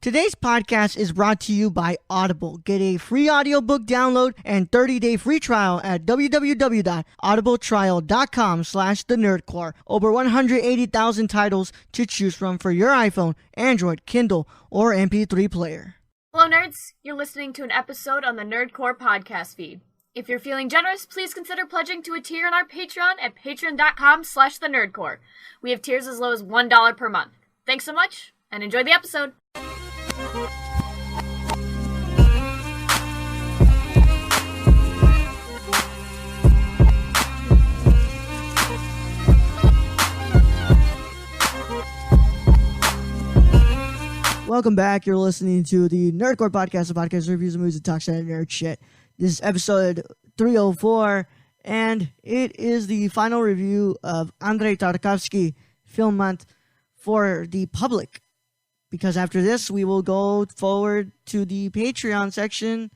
Today's podcast is brought to you by Audible. Get a free audiobook download and 30-day free trial at www.audibletrial.com/thenerdcore. Over 180,000 titles to choose from for your iPhone, Android, Kindle, or MP3 player. Hello, nerds. You're listening to an episode on the Nerdcore podcast feed. If you're feeling generous, please consider pledging to a tier on our Patreon at patreon.com/thenerdcore. We have tiers as low as $1 per month. Thanks so much, and enjoy the episode. Welcome back. You're listening to the Nerdcore podcast, the podcast that reviews movies and talks about nerd shit. This is episode 304, and it is the final review of Andrei Tarkovsky Film Month for the public. Because after this, we will go forward to the Patreon section.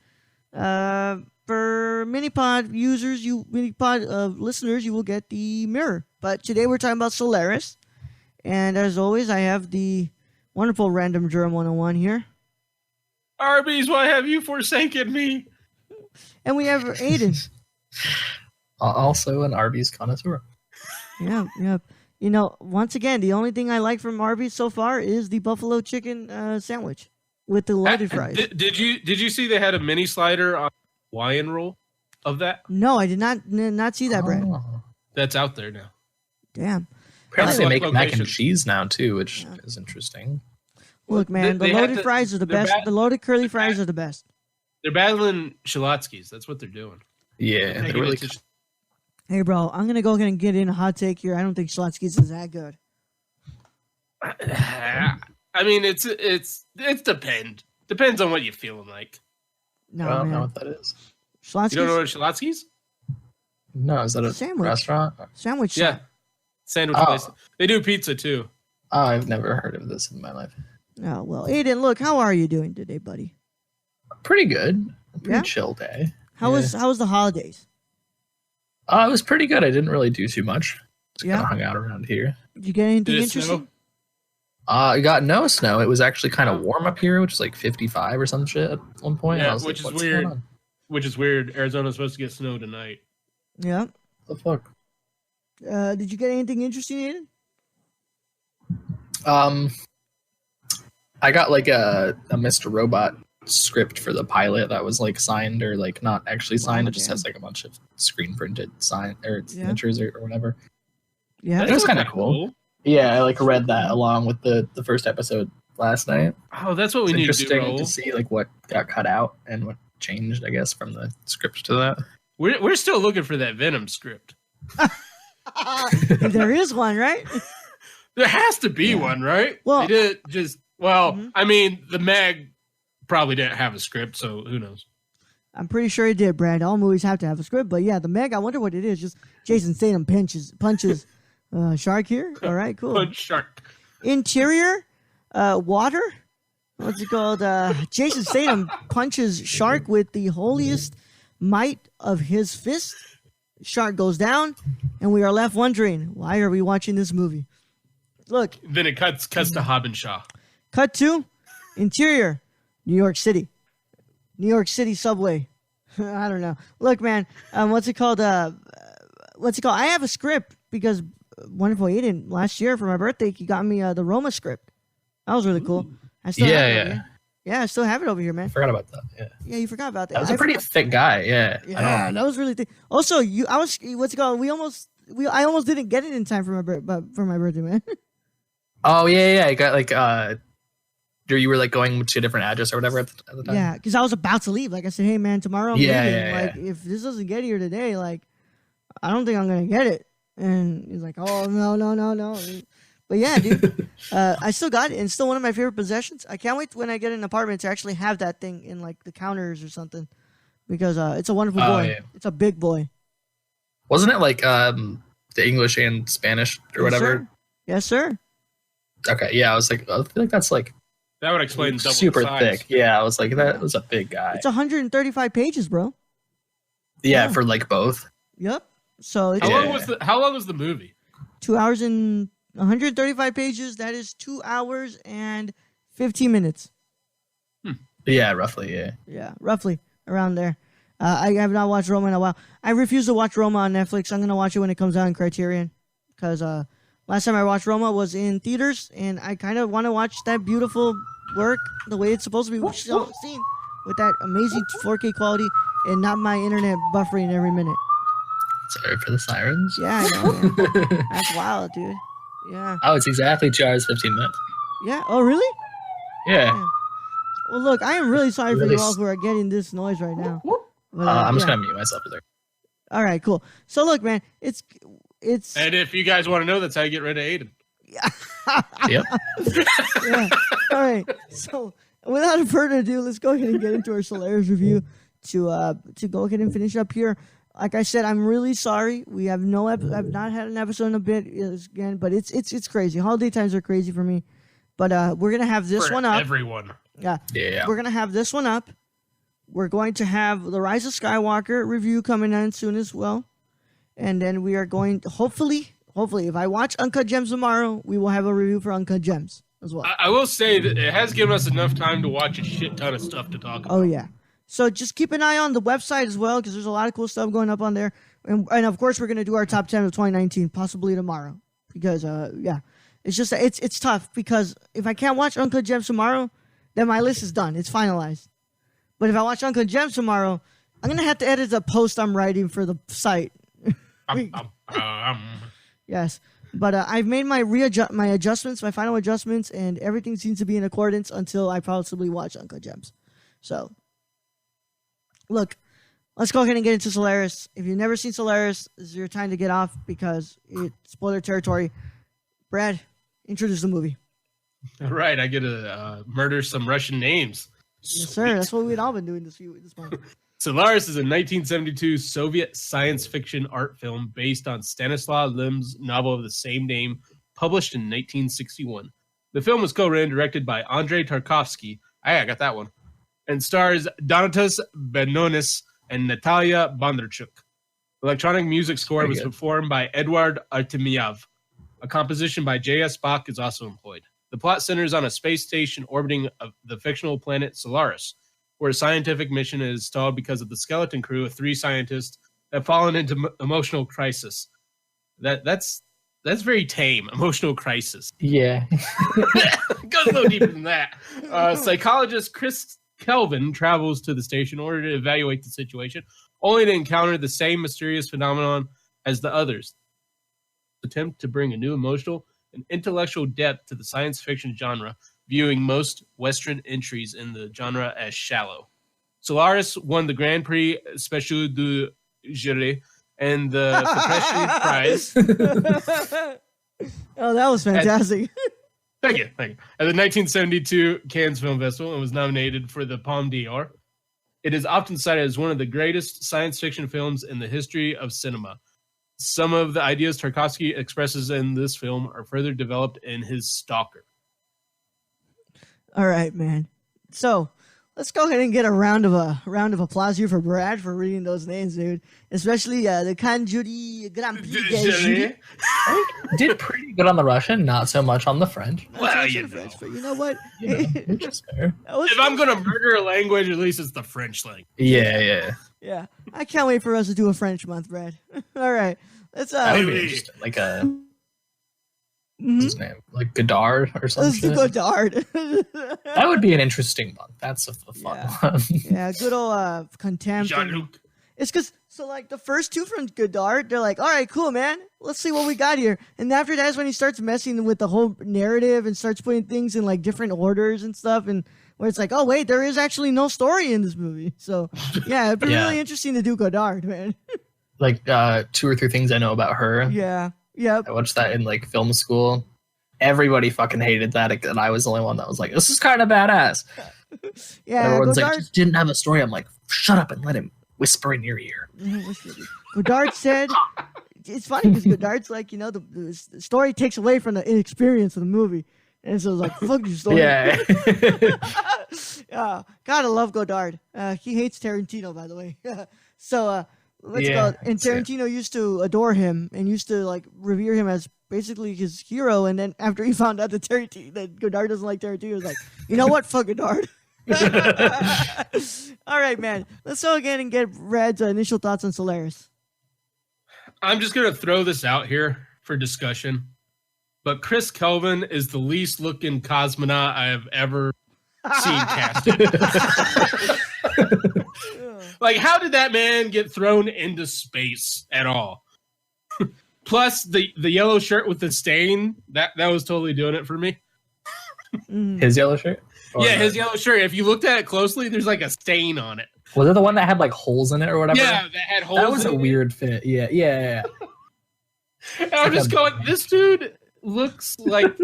For Minipod users, listeners, you will get the mirror. But today we're talking about Solaris. And as always, I have the wonderful Random Germ 101 here. Arby's, why have you forsaken me? And we have Ayden. Also an Arby's connoisseur. Yeah. You know, once again, the only thing I like from Arby's so far is the buffalo chicken sandwich with the loaded fries. Did you see they had a mini slider on Hawaiian roll of that? No, I did not see that, Brad. That's out there now. Damn. Apparently they make mac and cheese now too, which is interesting. Look, man, the loaded fries are the best. The loaded curly fries are the best. They're battling Shalotsky's. That's what they're doing. Yeah, they're really. Hey, bro, I'm gonna go ahead and get in a hot take here. I don't think Shalotsky's is that good. I mean, it depends on what you're feeling like. No, I don't man. know what that is. Shalotsky's? You don't know what Shalotsky's? No, is that a sandwich restaurant? Sandwich. Yeah, sandwich place. They do pizza too. Oh, I've never heard of this in my life. Oh well, Ayden, look, how are you doing today, buddy? Pretty good. Pretty chill day. How was the holidays? It was pretty good. I didn't really do too much. Just kind of hung out around here. Did you get anything interesting? Snow? I got no snow. It was actually kind of warm up here, which is like 55 or some shit at one point. Yeah, which is weird. Which is weird. Arizona's supposed to get snow tonight. Yeah. What the fuck? Did you get anything interesting, Ayden? I got like a Mr. Robot script for the pilot that was like signed or like not actually signed. It just has like a bunch of screen printed signatures or whatever. Yeah, it was kind of cool. Yeah, I like read that along with the first episode last night. Oh, that's what we need to do. Interesting to see like what got cut out and what changed, I guess, from the script to that. We're still looking for that Venom script. There is one, right? There has to be one, right? Well, they did just I mean, the Meg probably didn't have a script, so who knows? I'm pretty sure it did, Brad. All movies have to have a script, but yeah, the Meg. I wonder what it is. Just Jason Statham punches shark here. All right, cool. Punch shark. Interior, water. What's it called? Jason Statham punches shark with the holiest might of his fist. Shark goes down, and we are left wondering, why are we watching this movie? Look. Then it cuts to Hobbs-Shaw. Cut to interior, New York City. New York City subway. I don't know. Look, man, what's it called? I have a script because wonderful Ayden last year for my birthday, he got me the Roma script. That was really cool. I still have it over here. Yeah, I still have it over here, man. I forgot about that. Yeah, you forgot about that. That was a pretty thick guy. Yeah, that was really thick. Also, I almost didn't get it in time for my birthday, man. Oh yeah. I got like you were like going to a different address or whatever at the time. Yeah, because I was about to leave. Like I said, hey man, tomorrow I'm leaving. Like if this doesn't get here today, like I don't think I'm gonna get it. And he's like, oh no. But yeah, dude, I still got it, and it's still one of my favorite possessions. I can't wait when I get an apartment to actually have that thing in like the counters or something, because it's a wonderful boy. Yeah. It's a big boy. Wasn't it like the English and Spanish or whatever? Sir. Yes, sir. Okay, yeah, I was like, I feel like that's like that would explain double super the size. thick. Yeah, I was like, that was a big guy. It's 135 pages, bro. Yeah, for like both. Yep. So it's how long was the movie? 2 hours and 135 pages. That is 2 hours and 15 minutes. Yeah, roughly. Yeah. Yeah, roughly around there. I have not watched Roma in a while. I refuse to watch Roma on Netflix. I'm gonna watch it when it comes out in Criterion, because last time I watched Roma was in theaters, and I kind of want to watch that beautiful work the way it's supposed to be seen, with that amazing 4K quality, and not my internet buffering every minute. Sorry for the sirens. Yeah, I know, man. That's wild, dude. Yeah. Oh, it's exactly 2 hours 15 minutes. Yeah. Oh, really? Yeah. Well, look, I am really sorry for Really you all who are getting this noise right now. But, I'm just gonna mute myself there. All right, cool. So look, man, it's. And if you guys want to know, that's how you get rid of Ayden. Yep. Yeah. All right. So without further ado, let's go ahead and get into our Solaris review to go ahead and finish up here. Like I said, I'm really sorry. We have I've not had an episode in a bit again, but it's crazy. Holiday times are crazy for me. But we're gonna have this For one up. everyone. Yeah. We're gonna have this one up. We're going to have the Rise of Skywalker review coming in soon as well. And then we are going to, hopefully, if I watch Uncut Gems tomorrow, we will have a review for Uncut Gems as well. I will say that it has given us enough time to watch a shit ton of stuff to talk about. Oh, yeah. So just keep an eye on the website as well, because there's a lot of cool stuff going up on there. And of course, we're going to do our top 10 of 2019, possibly tomorrow. Because, it's just, it's tough, because if I can't watch Uncut Gems tomorrow, then my list is done. It's finalized. But if I watch Uncut Gems tomorrow, I'm going to have to edit the post I'm writing for the site. Yes. But I've made my adjustments, my final adjustments, and everything seems to be in accordance until I possibly watch Uncut Gems. So, look, let's go ahead and get into Solaris. If you've never seen Solaris, this is your time to get off, because it's spoiler territory. Brad, introduce the movie. All right, I get to murder some Russian names. Yes, sir. That's what we've all been doing this month. Solaris is a 1972 Soviet science fiction art film based on Stanislaw Lem's novel of the same name, published in 1961. The film was co-written and directed by Andrei Tarkovsky. I got that one. And stars Donatas Benonis and Natalia Bondarchuk. Electronic music score was performed by Eduard Artemiev. A composition by J.S. Bach is also employed. The plot centers on a space station orbiting the fictional planet Solaris, where a scientific mission is stalled because of the skeleton crew of 3 scientists have fallen into emotional crisis. That's very tame, emotional crisis. Yeah. It goes no deeper than that. Psychologist Chris Kelvin travels to the station in order to evaluate the situation, only to encounter the same mysterious phenomenon as the others. Attempt to bring a new emotional and intellectual depth to the science fiction genre, viewing most Western entries in the genre as shallow. Solaris won the Grand Prix Special du Jury and the Press Prize. Oh, that was fantastic. Thank you. At the 1972 Cannes Film Festival and was nominated for the Palme d'Or. It is often cited as one of the greatest science fiction films in the history of cinema. Some of the ideas Tarkovsky expresses in this film are further developed in his Stalker. All right, man. So let's go ahead and get a round of applause here for Brad for reading those names, dude. Especially the Kanjuri Grand Prix. I did pretty good on the Russian, not so much on the French. Well, you know. French, but you know what? Which is fair. If I'm going to murder a language, at least it's the French language. Yeah. Yeah. I can't wait for us to do a French month, Brad. All right. Let's That would be interesting. Like what's his name? Like Godard or something. Let's do Godard. That would be an interesting one. That's a fun one. Yeah, good old Contempt. Jean-Luc. It's because, so like the first 2 from Godard, they're like, all right, cool, man. Let's see what we got here. And after that's when he starts messing with the whole narrative and starts putting things in like different orders and stuff. And where it's like, oh, wait, there is actually no story in this movie. So yeah, it'd be really interesting to do Godard, man. Like 2 or 3 things I know about her. Yeah. Yep. I watched that in like film school. Everybody fucking hated that, and I was the only one that was like, "This is kind of badass." Yeah. Everyone's Godard, like, "Just didn't have a story." I'm like, "Shut up and let him whisper in your ear." Godard said, it's funny because Godard's like, the story takes away from the experience of the movie, and so it's like, fuck your story. Yeah. Yeah. Gotta love Godard. He hates Tarantino, by the way. So. Let's go. And Tarantino used to adore him and used to like revere him as basically his hero. And then after he found out that Godard doesn't like Tarantino, he was like, you know what? Fuck Godard. All right, man. Let's go again and get Red's initial thoughts on Solaris. I'm just going to throw this out here for discussion. But Chris Kelvin is the least looking cosmonaut I have ever seen casted. Like, how did that man get thrown into space at all? Plus, the yellow shirt with the stain, that was totally doing it for me. His yellow shirt? Yeah, his yellow shirt. If you looked at it closely, there's like a stain on it. Was it the one that had like holes in it or whatever? Yeah, that had holes in it. That was a weird fit. Yeah. And I'm just going, this dude looks like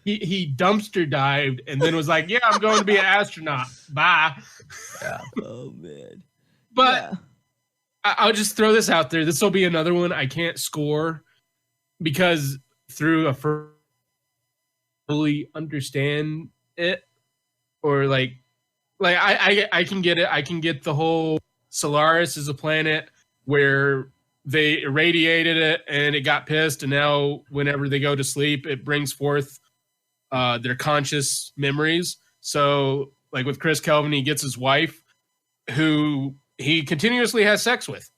he dumpster dived and then was like, yeah, I'm going to be an astronaut. Bye. Yeah. Oh, man. But Yeah. I'll just throw this out there. This will be another one I can't score because through a fully understand it, or like I can get it. I can get the whole Solaris is a planet where they irradiated it and it got pissed, and now whenever they go to sleep, it brings forth their conscious memories. So, like with Chris Kelvin, he gets his wife, who he continuously has sex with.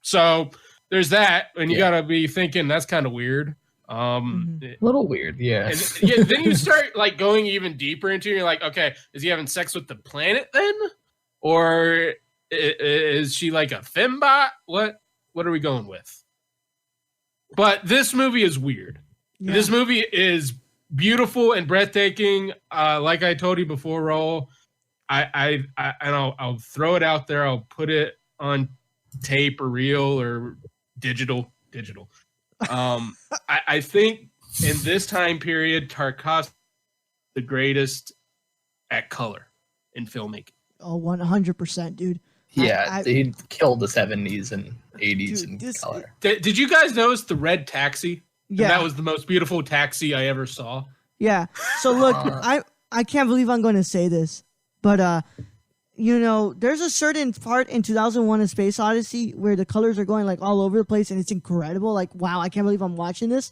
So there's that, and you gotta be thinking that's kind of weird. A little weird, yeah. And then you start like going even deeper into it. You're like, okay, is he having sex with the planet then, or is she like a fembot? What are we going with? But this movie is weird. Yeah. This movie is beautiful and breathtaking. Like I told you before, Raul, I'll throw it out there. I'll put it on tape or reel or digital. I think in this time period, Tarkovsky the greatest at color in filmmaking. Oh, 100%, dude. Yeah, he killed the 70s and 80s in color. Did you guys notice the red taxi? Yeah. That was the most beautiful taxi I ever saw. Yeah. So look, I can't believe I'm going to say this, but there's a certain part in 2001: A Space Odyssey where the colors are going like all over the place, and it's incredible. Like, wow, I can't believe I'm watching this.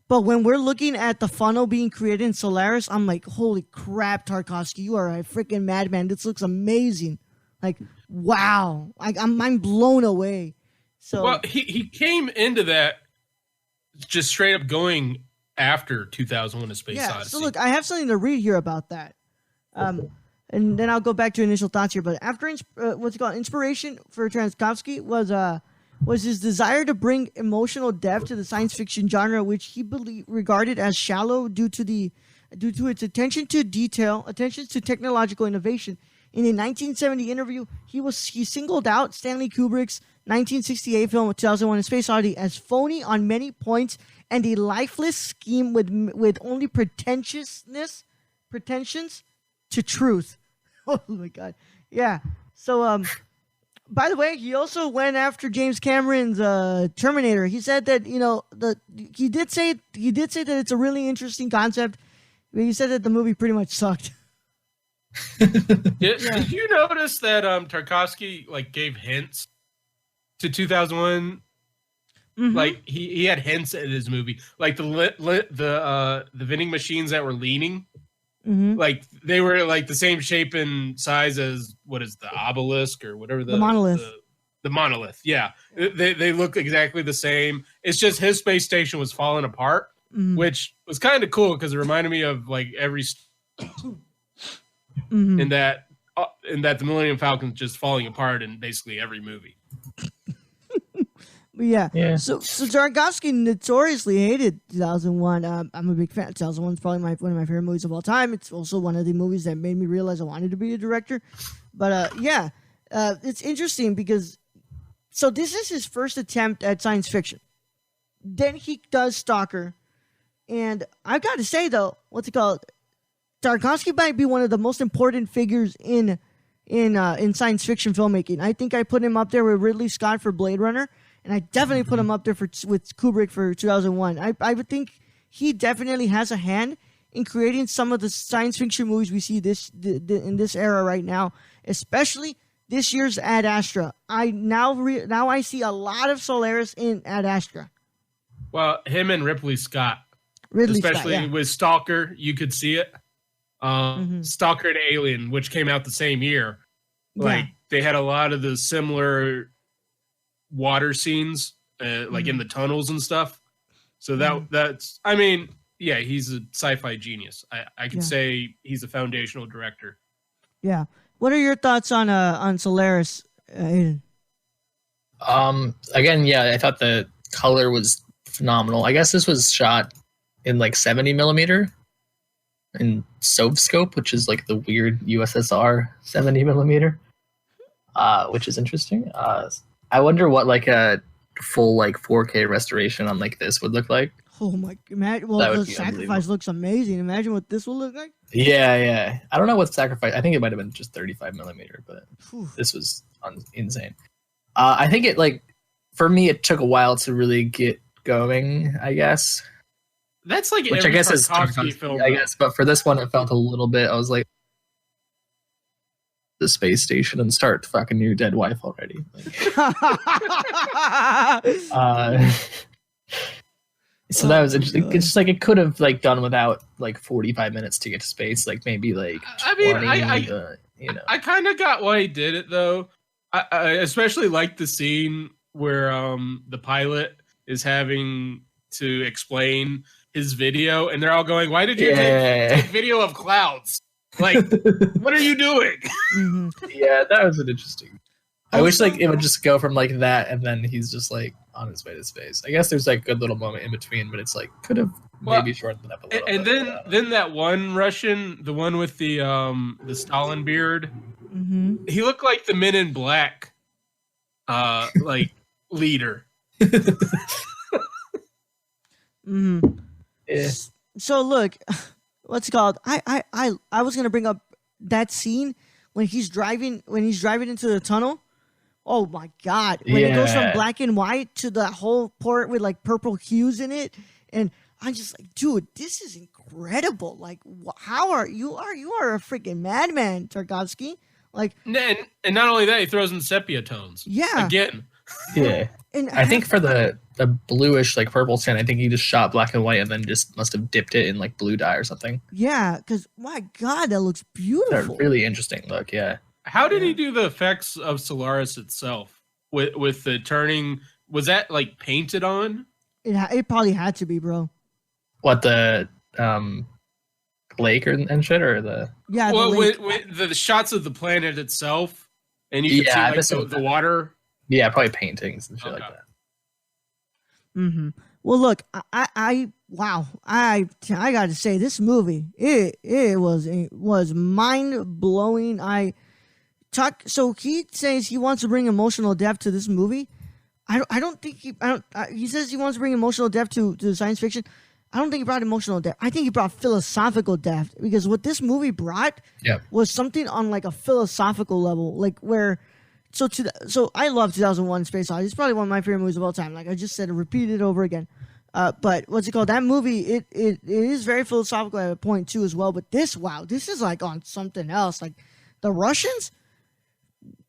But when we're looking at the funnel being created in Solaris, I'm like, holy crap, Tarkovsky, you are a freaking madman. This looks amazing. Like, wow, I'm blown away. So, well, he came into that just straight up going after 2001: A Space Odyssey. So look, I have something to read here about that. And then I'll go back to initial thoughts here. But after inspiration for Tarkovsky was his desire to bring emotional depth to the science fiction genre, which he regarded as shallow due to its attention to detail, attention to technological innovation. In a 1970 interview, he singled out Stanley Kubrick's 1968 film 2001: A Space Odyssey as phony on many points and a lifeless scheme with only pretensions to truth. Oh my God. Yeah. So by the way, he also went after James Cameron's Terminator. He said that, he did say that it's a really interesting concept, but he said that the movie pretty much sucked. Did you notice that Tarkovsky like gave hints to 2001? Mm-hmm. Like he had hints in his movie, like the vending machines that were leaning. Mm-hmm. Like they were like the same shape and size as what is the obelisk or whatever the monolith. The monolith, yeah. They look exactly the same. It's just his space station was falling apart, which was kind of cool because it reminded me of like every in that the Millennium Falcon's just falling apart in basically every movie. Yeah. So Tarkovsky notoriously hated 2001. I'm a big fan. 2001 is probably one of my favorite movies of all time. It's also one of the movies that made me realize I wanted to be a director. But it's interesting because this is his first attempt at science fiction. Then he does Stalker, and I've got to say though, Tarkovsky might be one of the most important figures in science fiction filmmaking. I think I put him up there with Ridley Scott for Blade Runner. And I definitely put him up there with Kubrick for 2001. I would think he definitely has a hand in creating some of the science fiction movies we see in this era right now, especially this year's Ad Astra. Now I see a lot of Solaris in Ad Astra. Well, him and Ridley Scott, especially with Stalker, you could see it. Stalker and Alien, which came out the same year. Like they had a lot of the similar water scenes, like in the tunnels and stuff. So that's, I mean, yeah, he's a sci-fi genius. I could say he's a foundational director. Yeah. What are your thoughts on Solaris, Ayden? Again, I thought the color was phenomenal. I guess this was shot in like 70 millimeter in Sovscope, which is like the weird USSR 70 millimeter, which is interesting. I wonder what like a full like 4K restoration on like this would look like. Oh my! Well, the Sacrifice looks amazing. Imagine what this will look like. Yeah. I don't know what Sacrifice. I think it might have been just 35 millimeter, but this was insane. I think it like for me, it took a while to really get going. I guess that's like which I guess is film. I guess, but for this one, it felt a little bit. I was like, the space station and start fucking your dead wife already. So that was interesting. It's just like it could have like done without like 45 minutes to get to space, like maybe like 20, I kind of got why he did it though. I especially like the scene where the pilot is having to explain his video, and they're all going, "Why did you take video of clouds? Like, what are you doing?" Yeah, that was an interesting. I wish like it would just go from like that, and then he's just like on his way to space. I guess there's like a good little moment in between, but it's like could have maybe shortened it up a little. And then that one Russian, the one with the Stalin beard, he looked like the Men in Black, like leader. Yeah. So look, what's it called? I was gonna bring up that scene when he's driving into the tunnel. Oh my God! When it goes from black and white to the whole port with like purple hues in it, and I'm just like, dude, this is incredible. Like, how are you? You are a freaking madman, Tarkovsky. Like, and not only that, he throws in sepia tones. Yeah. Again. Yeah. And I think for the bluish like purple tint, I think he just shot black and white and then just must have dipped it in like blue dye or something. Yeah, because my God, that looks beautiful. That's a really interesting look. Yeah. How did he do the effects of Solaris itself with the turning? Was that like painted on? It probably had to be, bro. What, the lake and shit, or the with the shots of the planet itself, and you can see like the water. Yeah, probably paintings and shit like that. Well, look, I got to say, this movie, it was mind blowing. So he says he wants to bring emotional depth to this movie. I don't think he says he wants to bring emotional depth to the science fiction. I don't think he brought emotional depth. I think he brought philosophical depth, because what this movie brought was something on like a philosophical level, like where. So I love 2001: Space Odyssey. It's probably one of my favorite movies of all time. Like I just said, repeat it over again. But what's it called? That movie, it is very philosophical at a point too as well. But this is like on something else. Like the Russians,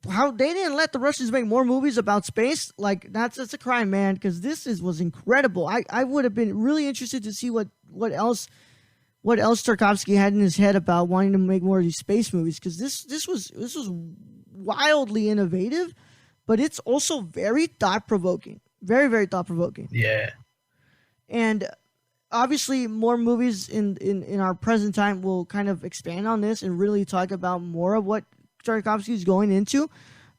how they didn't let the Russians make more movies about space. Like that's a crime, man. Because was incredible. I would have been really interested to see what else Tarkovsky had in his head about wanting to make more of these space movies. Because this was wildly innovative, but it's also very thought-provoking. Very, very thought-provoking. Yeah. And obviously more movies in our present time will kind of expand on this and really talk about more of what Tarkovsky is going into.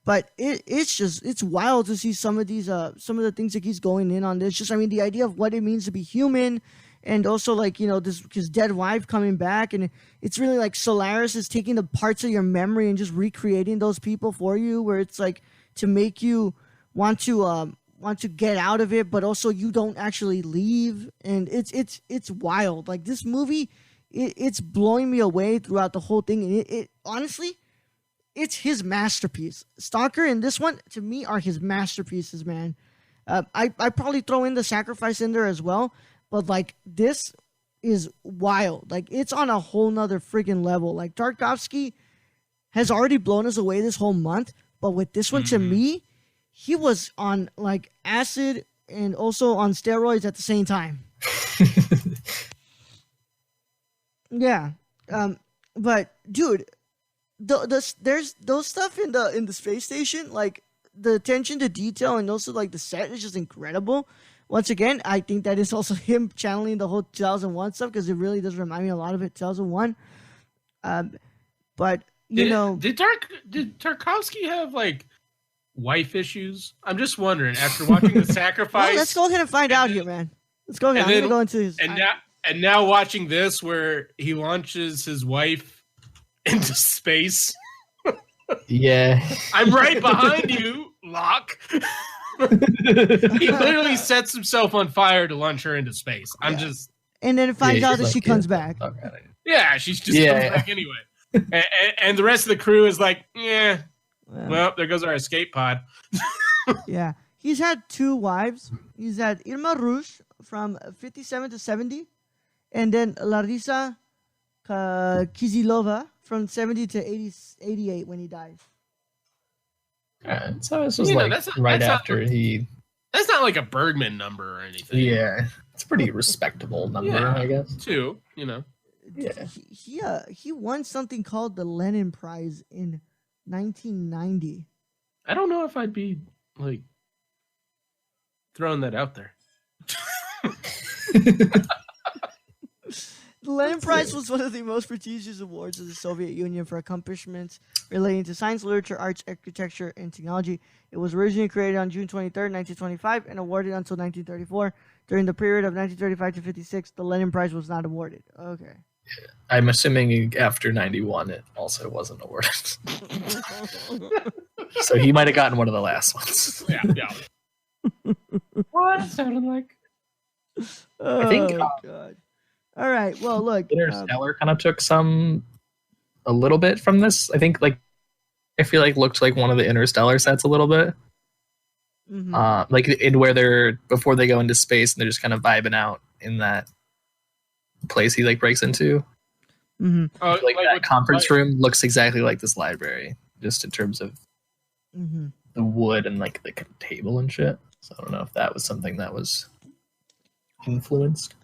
But it's wild to see some of the things that he's going in on this. Just, I mean, the idea of what it means to be human. And also, like, you know, his dead wife coming back, and it's really like Solaris is taking the parts of your memory and just recreating those people for you, where it's like to make you want to get out of it, but also you don't actually leave. And it's wild. Like this movie, it's blowing me away throughout the whole thing. And it honestly, it's his masterpiece. Stalker and this one to me are his masterpieces, man. I probably throw in The Sacrifice in there as well. But, like, this is wild. Like, it's on a whole nother freaking level. Like, Tarkovsky has already blown us away this whole month. But with this one, to me, he was on, like, acid and also on steroids at the same time. Yeah. But dude, there's those stuff in the space station, like the attention to detail and also like the set is just incredible. Once again, I think that is also him channeling the whole 2001 stuff because it really does remind me a lot of it 2001. But you know, did Tarkovsky have like wife issues? I'm just wondering after watching The Sacrifice. Well, let's go ahead and find out here, man. Let's go ahead. I'm gonna go into his and now watching this where he launches his wife into space. Yeah. I'm right behind you, Locke. He literally sets himself on fire to launch her into space. I'm just. And then it finds out that like, she comes back. Okay. Yeah, she's just comes back anyway. And the rest of the crew is like, yeah. Well, there goes our escape pod. Yeah. He's had 2 wives. He's had Irma Rouge from 57 to 70. And then Larisa Kizilova from 70 to 88 when he died. So this was right after he... That's not like a Bergman number or anything. Yeah. It's a pretty respectable number, I guess. 2, you know. Yeah. He won something called the Lenin Prize in 1990. I don't know if I'd be, like, throwing that out there. The Lenin Prize was one of the most prestigious awards of the Soviet Union for accomplishments relating to science, literature, arts, architecture, and technology. It was originally created on June 23rd, 1925, and awarded until 1934. During the period of 1935 to 56, the Lenin Prize was not awarded. Okay. I'm assuming after 91, it also wasn't awarded. So he might have gotten one of the last ones. Yeah. What it sounded like. I think God. All right. Well, look. Interstellar kind of took a little bit from this. I feel like looked like one of the Interstellar sets a little bit. Mm-hmm. Like in where they're before they go into space and they're just kind of vibing out in that place he like breaks into. Mm-hmm. Like that conference room looks exactly like this library, just in terms of the wood and like the table and shit. So I don't know if that was something that was influenced.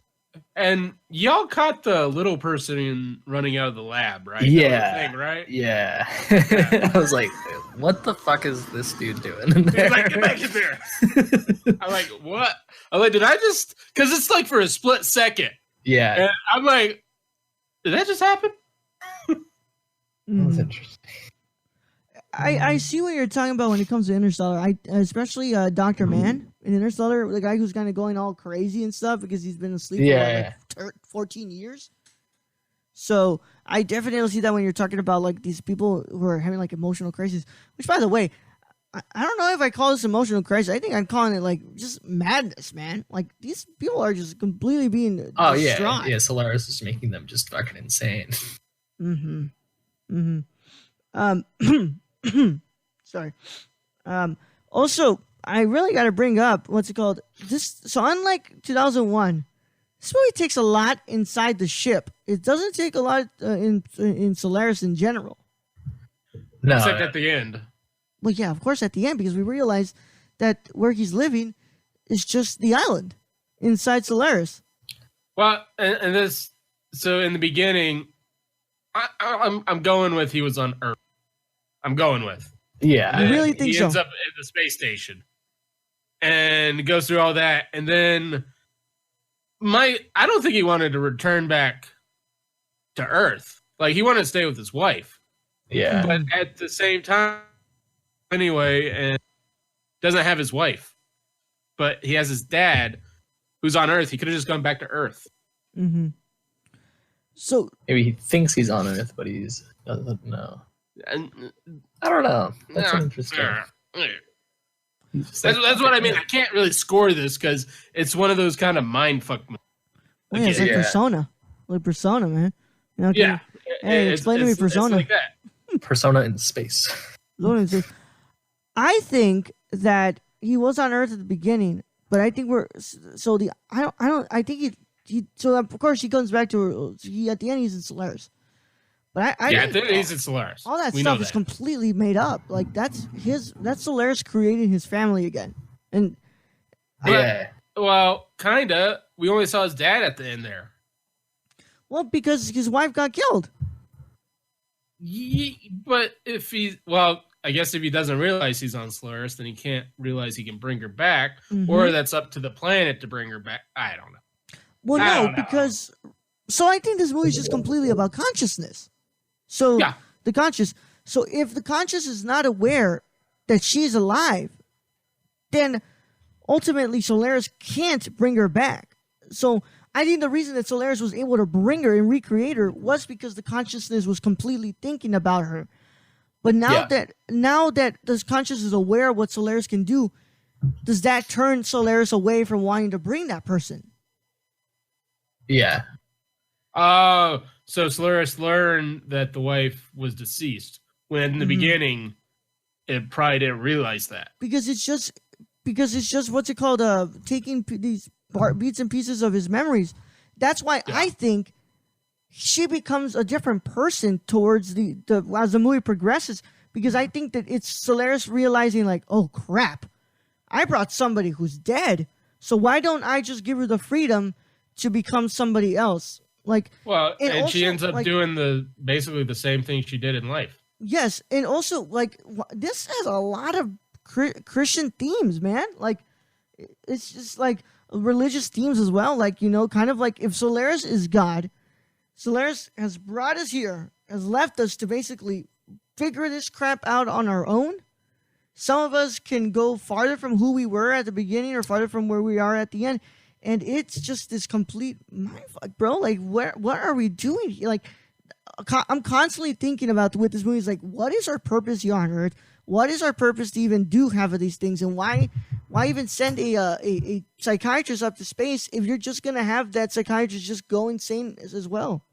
And y'all caught the little person running out of the lab, right? Yeah. Thing, right? Yeah. I was like, what the fuck is this dude doing in there? He's like, get back in there. I'm like, what? I'm like, did I just... Because it's like for a split second. Yeah. And I'm like, did that just happen? That's interesting. I see what you're talking about when it comes to Interstellar. Especially Dr. Mann in Interstellar, the guy who's kind of going all crazy and stuff because he's been asleep for like 14 years. So I definitely see that when you're talking about like these people who are having like emotional crises. Which, by the way, I don't know if I call this emotional crisis. I think I'm calling it like just madness, man. Like these people are just completely being distraught. Yeah. Solaris is making them just fucking insane. Sorry. Also, I really got to bring up what's it called? So unlike 2001, this movie takes a lot inside the ship. It doesn't take a lot in Solaris in general. No, except at the end. Well, yeah, of course, at the end, because we realize that where he's living is just the island inside Solaris. Well, and this, so in the beginning, I'm going with he was on Earth. I'm going with. Yeah. I really think he ends up at the space station and goes through all that. And then I don't think he wanted to return back to Earth. Like, he wanted to stay with his wife. Yeah. But at the same time, anyway, and doesn't have his wife. But he has his dad who's on Earth. He could have just gone back to Earth. Mm-hmm. So maybe he thinks he's on Earth, but he doesn't know. I don't know. That's interesting. That's what I mean. I can't really score this because it's one of those kind of mindfuck. Yeah, it's like Persona. Like Persona, man. You know, yeah. Hey, explain to me Persona. It's like that. Persona in space. I think that he was on Earth at the beginning, but I think I think he so of course he comes back to at the end he's in Solaris. But I think he's in Solaris. All that stuff is completely made up. Like that's Solaris creating his family again. And well, kinda. We only saw his dad at the end there. Well, because his wife got killed. But if I guess if he doesn't realize he's on Solaris, then he can't realize he can bring her back, or that's up to the planet to bring her back. I don't know. Well, no, because so I think this movie is just completely about consciousness. So the conscious. So if the conscious is not aware that she's alive, then ultimately Solaris can't bring her back. So I think the reason that Solaris was able to bring her and recreate her was because the consciousness was completely thinking about her. But now that this consciousness is aware of what Solaris can do, does that turn Solaris away from wanting to bring that person? Yeah. Oh, so Solaris learned that the wife was deceased when in the beginning it probably didn't realize that. Because it's just what's it called? Taking these bits and pieces of his memories. That's why I think she becomes a different person towards the as the movie progresses, because I think that it's Solaris realizing like, oh crap, I brought somebody who's dead, so why don't I just give her the freedom to become somebody else? Like, and also, she ends up doing basically the same thing she did in life. Yes, and also like this has a lot of Christian themes, man. Like it's just like religious themes as well. Like, you know, kind of like if Solaris is God, Solaris has brought us here, has left us to basically figure this crap out on our own. Some of us can go farther from who we were at the beginning or farther from where we are at the end. And it's just this complete mindfuck, bro. Like, what are we doing here? Like, I'm constantly thinking about with this movie is like, what is our purpose here on Earth? What is our purpose to even do half of these things? And why even send a psychiatrist up to space if you're just gonna have that psychiatrist just go insane as well?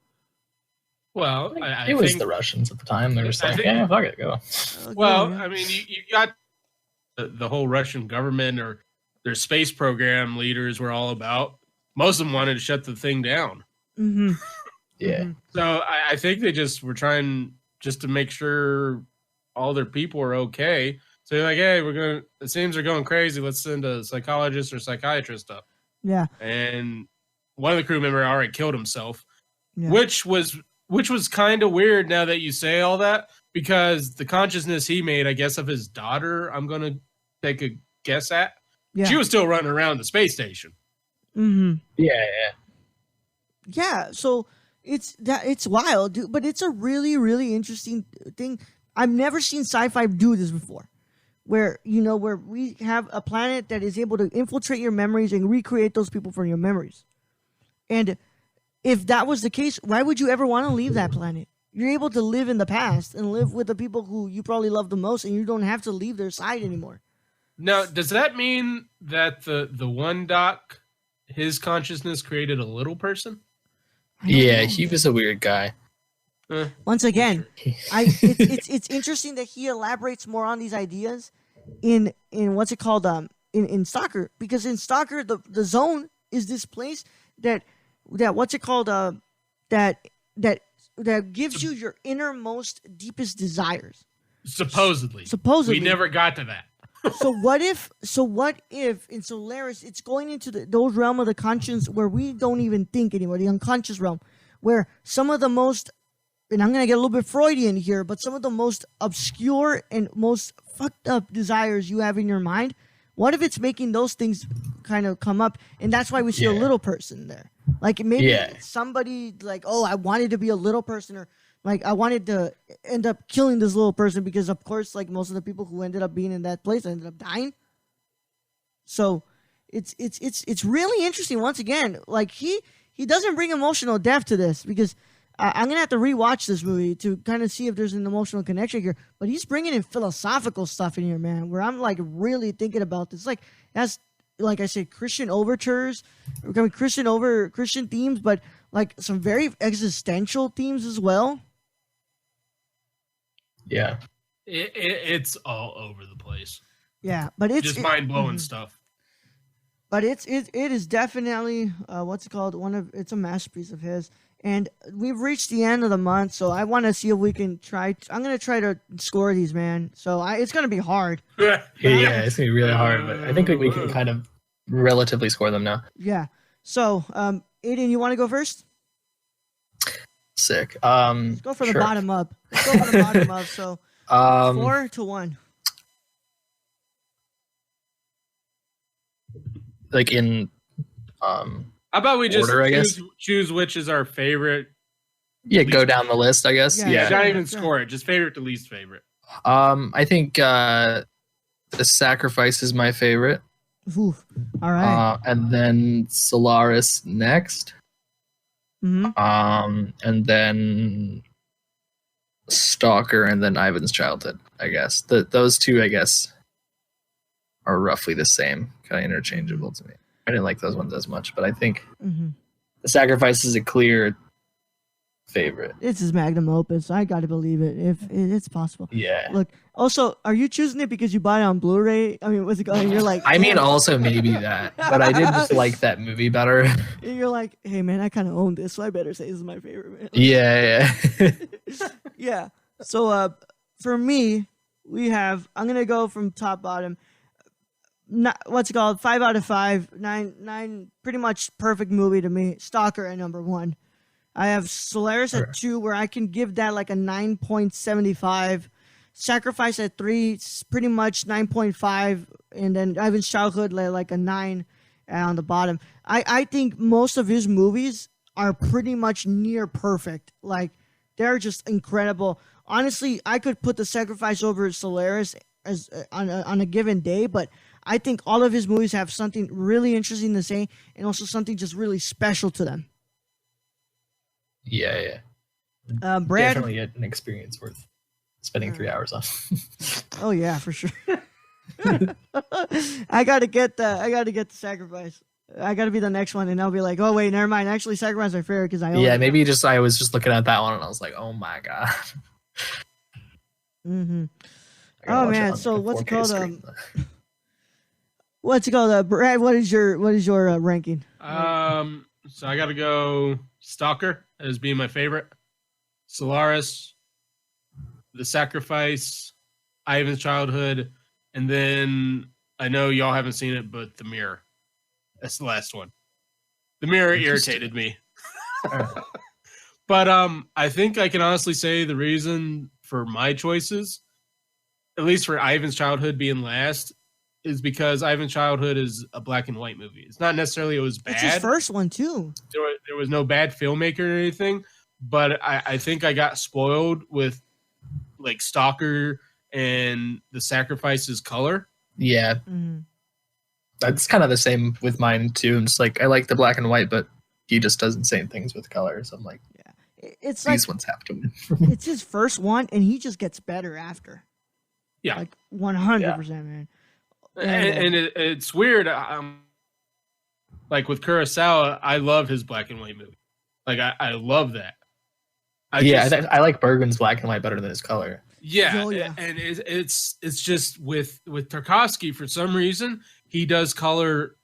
Well, it was the Russians at the time. They were saying, "Yeah, fuck it, go." Well, I mean, you got the whole Russian government or their space program leaders were all about. Most of them wanted to shut the thing down. Mm-hmm. Yeah. So I think they just were trying just to make sure all their people are okay. So they're like, hey, it seems they're going crazy. Let's send a psychologist or psychiatrist up. Yeah. And one of the crew members already killed himself, which was kind of weird now that you say all that, because the consciousness he made, I guess, of his daughter, I'm going to take a guess at. Yeah. She was still running around the space station. Mm-hmm. Yeah. So it's wild, dude. But it's a really, really interesting thing. I've never seen sci-fi do this before, where we have a planet that is able to infiltrate your memories and recreate those people from your memories. And if that was the case, why would you ever want to leave that planet? You're able to live in the past and live with the people who you probably love the most, and you don't have to leave their side anymore. Now, does that mean that the one doc, his consciousness created a little person? Yeah, he was a weird guy. Once again, it's interesting that he elaborates more on these ideas in what's it called in Stalker, because in Stalker the zone is this place that what's it called that gives you your innermost deepest desires. Supposedly we never got to that. So what if in Solaris it's going into those realm of the conscience where we don't even think anymore, the unconscious realm, where some of the most, and I'm going to get a little bit Freudian here, but some of the most obscure and most fucked up desires you have in your mind, what if it's making those things kind of come up? And that's why we see a little person there. Like maybe somebody like, oh, I wanted to be a little person, or like I wanted to end up killing this little person because, of course, like most of the people who ended up being in that place ended up dying. So it's really interesting. Once again, like he doesn't bring emotional depth to this, because I'm gonna have to rewatch this movie to kind of see if there's an emotional connection here. But he's bringing in philosophical stuff in here, man, where I'm like really thinking about this. Like I said, Christian overtures, Christian themes, but like some very existential themes as well. Yeah, it's all over the place. Yeah, but it's just mind blowing stuff. But it is definitely what's it called? It's a masterpiece of his. And we've reached the end of the month, so I want to see if we can try. I'm gonna try to score these, man. So it's gonna be hard. Yeah, it's gonna be really hard, but I think we can kind of relatively score them now. Yeah. So, Ayden, you want to go first? Sick. Let's go from the bottom up. So 4-1. Like in How about we just order, I guess? choose which is our favorite? Yeah, go down the list, I guess. Yeah, Yeah, Yeah. not even score it. Just favorite to least favorite. I think The Sacrifice is my favorite. Ooh. All right. And then Solaris next. Mm-hmm. And then Stalker, and then Ivan's Childhood, I guess. Those two, I guess, are roughly the same, kind of interchangeable to me. I didn't like those ones as much, but I think Mm-hmm. The Sacrifice is a clear favorite. It's his magnum opus. I got to believe it if it's possible. Yeah. Look, also, are you choosing it because you bought it on Blu-ray? I mean, what's it called? You're like, I mean, also maybe that, but I did just like that movie better. You're like, hey man, I kind of own this, so I better say this is my favorite, man. Yeah. Yeah. So, for me, I'm gonna go from top bottom. Not what's it called? 5 out of 5, 9, pretty much perfect movie to me. Stalker at number 1. I have Solaris at 2, where I can give that like a 9.75. Sacrifice at 3, pretty much 9.5, and then Ivan's Childhood like a 9 on the bottom. I think most of his movies are pretty much near perfect. Like, they're just incredible. Honestly, I could put The Sacrifice over Solaris as on a given day, but I think all of his movies have something really interesting to say, and also something just really special to them. Yeah. Brad. Definitely an experience worth spending 3 hours on. Oh yeah, for sure. I gotta get the Sacrifice. I gotta be the next one, and I'll be like, oh wait, never mind. Actually, Sacrifice are fair because I own it. Maybe I was just looking at that one and I was like, oh my god. Mm-hmm. I gotta Oh watch it man, on, so like, a what's it 4K called? screen. What's it called? Brad, what is your ranking? So I got to go Stalker as being my favorite. Solaris, The Sacrifice, Ivan's Childhood, and then I know y'all haven't seen it, but The Mirror. That's the last one. The Mirror irritated me. But I think I can honestly say the reason for my choices, at least for Ivan's Childhood being last, is because Ivan's Childhood is a black and white movie. It's not necessarily it was bad. It's his first one too. There was no bad filmmaker or anything, but I think I got spoiled with like Stalker and The Sacrifice's color. Yeah. Mm-hmm. That's kind of the same with mine too. I'm just like, I like the black and white, but he just doesn't say things with colors. I'm like, It's these like ones have to win. it's his first one, and he just gets better after. Yeah, like 100%, man. And it's weird. Like with Kurosawa, I love his black and white movie. Like I love that. I like Bergman's black and white better than his color. Yeah, Oh, yeah. And it's just with Tarkovsky, for some reason he does color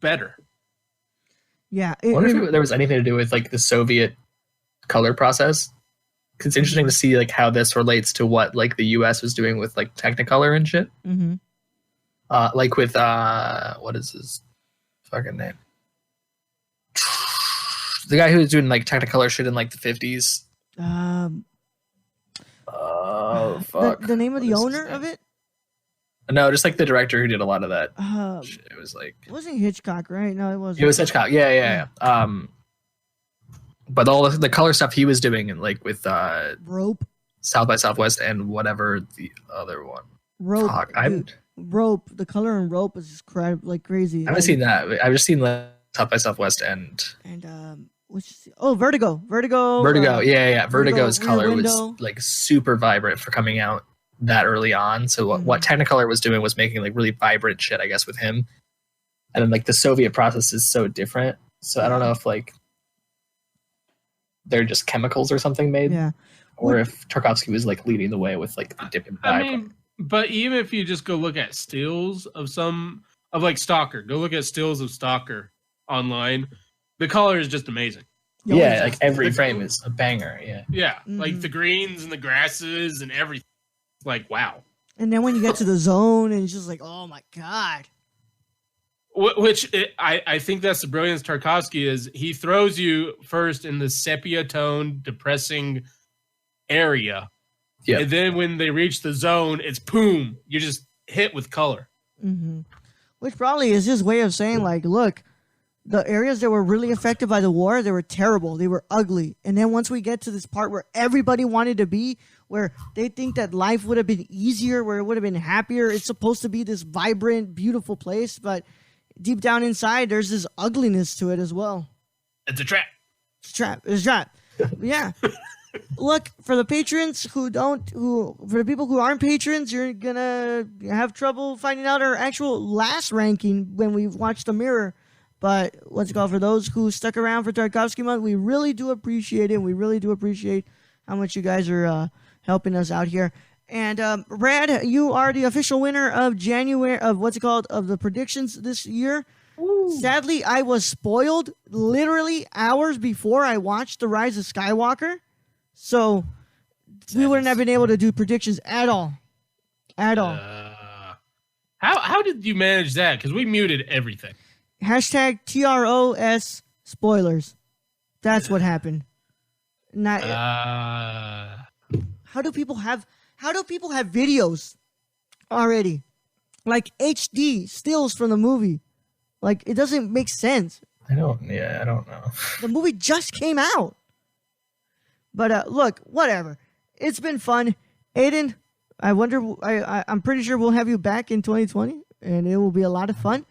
better. Yeah, I wonder if there was anything to do with like the Soviet color process. 'Cause it's interesting to see like how this relates to what like the U.S. was doing with like Technicolor and shit. Mm-hmm. Like with what is his fucking name? The guy who was doing like Technicolor shit in like the 50s. Oh fuck! The name of the owner of it? No, just like the director who did a lot of that. Shit. It was like It wasn't Hitchcock, right? No, it wasn't. it was Hitchcock. Yeah. But all the color stuff he was doing, and like with Rope. South by Southwest and whatever the other one. Rope. Fuck, Rope. The color in Rope is just like crazy. I haven't seen that. I've just seen like South by Southwest and Vertigo. Vertigo. Yeah. Vertigo's Rear color Window. was like super vibrant for coming out that early on. So what Technicolor was doing was making like really vibrant shit, I guess, with him. And then like the Soviet process is so different. So I don't know if like they're just chemicals or something made. Yeah. Or if Tarkovsky was like leading the way with like the different vibe. I mean, but even if you just go look at stills of like Stalker, go look at stills of Stalker online. The color is just amazing. Yeah, like every frame is a banger. Yeah. Yeah, like the greens and the grasses and everything. Like, wow. And then when you get to the zone, and it's just like, oh my god. I think that's the brilliance of Tarkovsky is he throws you first in the sepia tone, depressing area. Yeah. And then when they reach the zone, it's boom. You're just hit with color. Mm-hmm. Which probably is his way of saying, like, look, the areas that were really affected by the war, they were terrible. They were ugly. And then once we get to this part where everybody wanted to be, where they think that life would have been easier, where it would have been happier, it's supposed to be this vibrant, beautiful place. But deep down inside, there's this ugliness to it as well. It's a trap. It's a trap. It's a trap. Yeah. Look, for the patrons for the people who aren't patrons, you're gonna have trouble finding out our actual last ranking when we've watched the mirror. But what's it called? For those who stuck around for Tarkovsky month, we really do appreciate it. We really do appreciate how much you guys are helping us out here. And Brad, you are the official winner of January of of the predictions this year. Ooh. Sadly, I was spoiled literally hours before I watched The Rise of Skywalker. So we wouldn't have been able to do predictions at all. At all. How did you manage that? Because we muted everything. Hashtag TROS spoilers. That's what happened. Not. How do people have videos already? Like HD stills from the movie. Like, it doesn't make sense. I don't know. The movie just came out. But look, whatever. It's been fun. Ayden, I'm pretty sure we'll have you back in 2020, and it will be a lot of fun.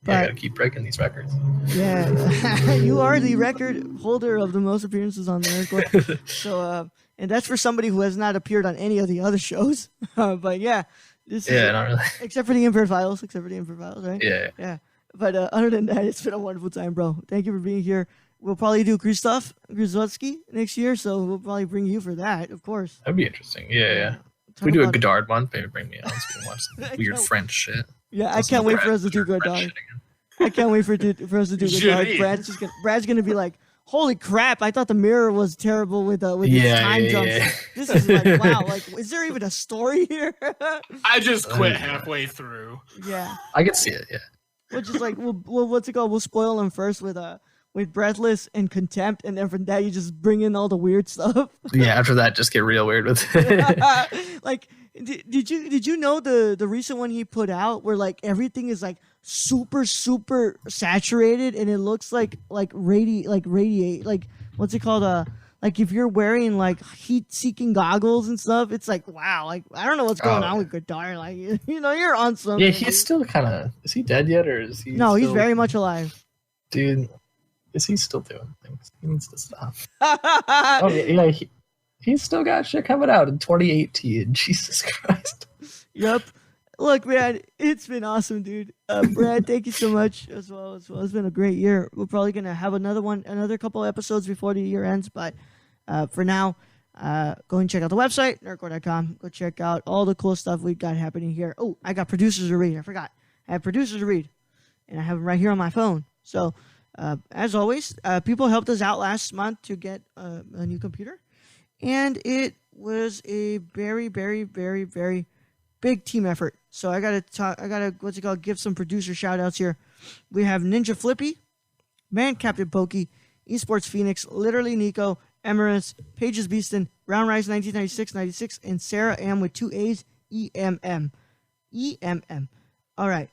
But, I gotta keep breaking these records. Yeah, you are the record holder of the most appearances on the Nerdcore. So, and that's for somebody who has not appeared on any of the other shows. But yeah, not really. Except for the Impaired Files, right? Yeah. But other than that, it's been a wonderful time, bro. Thank you for being here. We'll probably do Krzysztof Grzycki next year, so we'll probably bring you for that, of course. That'd be interesting. Yeah. If we do a Godard one, maybe bring me on so we can watch some weird French shit. Yeah, I can't wait for us to do Godard. I can't wait for us to do Godard. Brad's gonna be like, holy crap, I thought the mirror was terrible with its time jumps. Yeah. This is like, wow, like, is there even a story here? I just quit halfway through. Yeah. I can see it, yeah. We'll just like, what's it called? We'll spoil them first with Breathless and Contempt, and then from that you just bring in all the weird stuff. Yeah, after that, just get real weird with it. Like, did you know the recent one he put out where like everything is like super saturated and it looks like radiate like what's it called like if you're wearing like heat seeking goggles and stuff, it's like wow, like I don't know what's going on with Godard, like you're on something. Yeah, he's still kind of, is he dead yet or is he? No, he's very much alive, dude. Is he still doing things? He needs to stop. Oh yeah, he's still got shit coming out in 2018. Jesus Christ. Yep. Look, man, it's been awesome, dude. Brad, thank you so much as well. It's been a great year. We're probably gonna have another couple episodes before the year ends, but for now, go and check out the website, nerdcore.com. Go check out all the cool stuff we got happening here. Oh, I got producers to read. I forgot. I have producers to read, and I have them right here on my phone. So. As always, people helped us out last month to get a new computer, and it was a very, very, very, very big team effort. So I gotta give some producer shout outs here. We have Ninja Flippy, Man Captain Pokey, Esports Phoenix, Literally Nico, Emirates, Pages Beaston, Brown Rice 1996, and Sarah M with 2 A's, EMM. All right.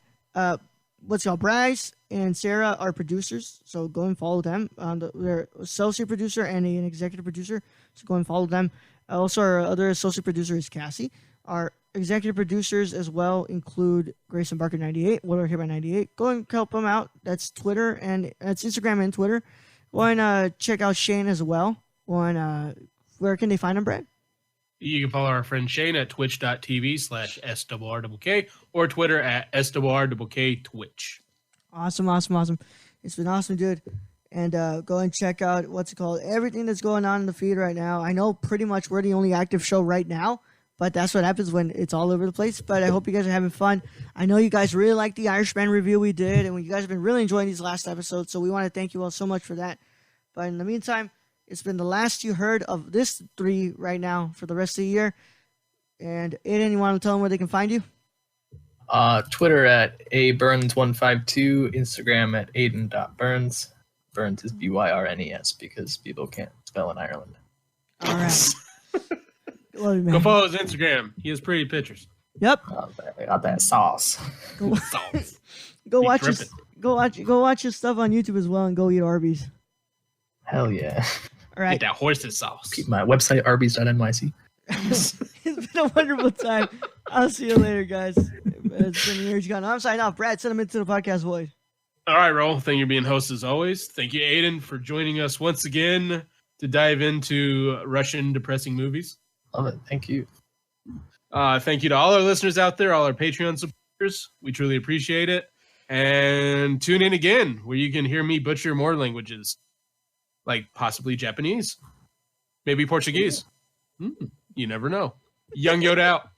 Bryce and Sarah are producers, so go and follow them. They're associate producer and an executive producer, so go and follow them. Also, our other associate producer is Cassie. Our executive producers as well include Grayson Barker 98, Willard here by 98. Go and help them out. That's Twitter and that's Instagram and Twitter. Go and check out Shane as well. Where can they find him, Brad? You can follow our friend Shane at twitch.tv/SWRWK or Twitter at SWRWK Twitch. Awesome. It's been awesome, dude. And go and check out everything that's going on in the feed right now. I know pretty much we're the only active show right now, but that's what happens when it's all over the place. But I hope you guys are having fun. I know you guys really like the Irishman review we did, and you guys have been really enjoying these last episodes, so we want to thank you all so much for that. But in the meantime, it's been the last you heard of this 3 right now for the rest of the year. And Ayden, you want to tell them where they can find you? Twitter at aburns152, Instagram at Ayden.Byrnes. Burns is Byrnes because people can't spell in Ireland. All right. Love you, man. Go follow his Instagram. He has pretty pictures. Yep. I got that sauce. Go, Sauce. go Be watch his, dripping. go watch his stuff on YouTube as well, and go eat Arby's. Hell yeah. All right. Get that horse's sauce. Keep my website, arby's.nyc. It's been a wonderful time. I'll see you later, guys. It's been Years Gone. I'm signing off. Brad, send him into the podcast void. All right, Roll. Thank you for being host as always. Thank you, Ayden, for joining us once again to dive into Russian depressing movies. Love it. Thank you. Thank you to all our listeners out there, all our Patreon supporters. We truly appreciate it. And tune in again where you can hear me butcher more languages, like possibly Japanese, maybe Portuguese. You never know. Young Yoda out.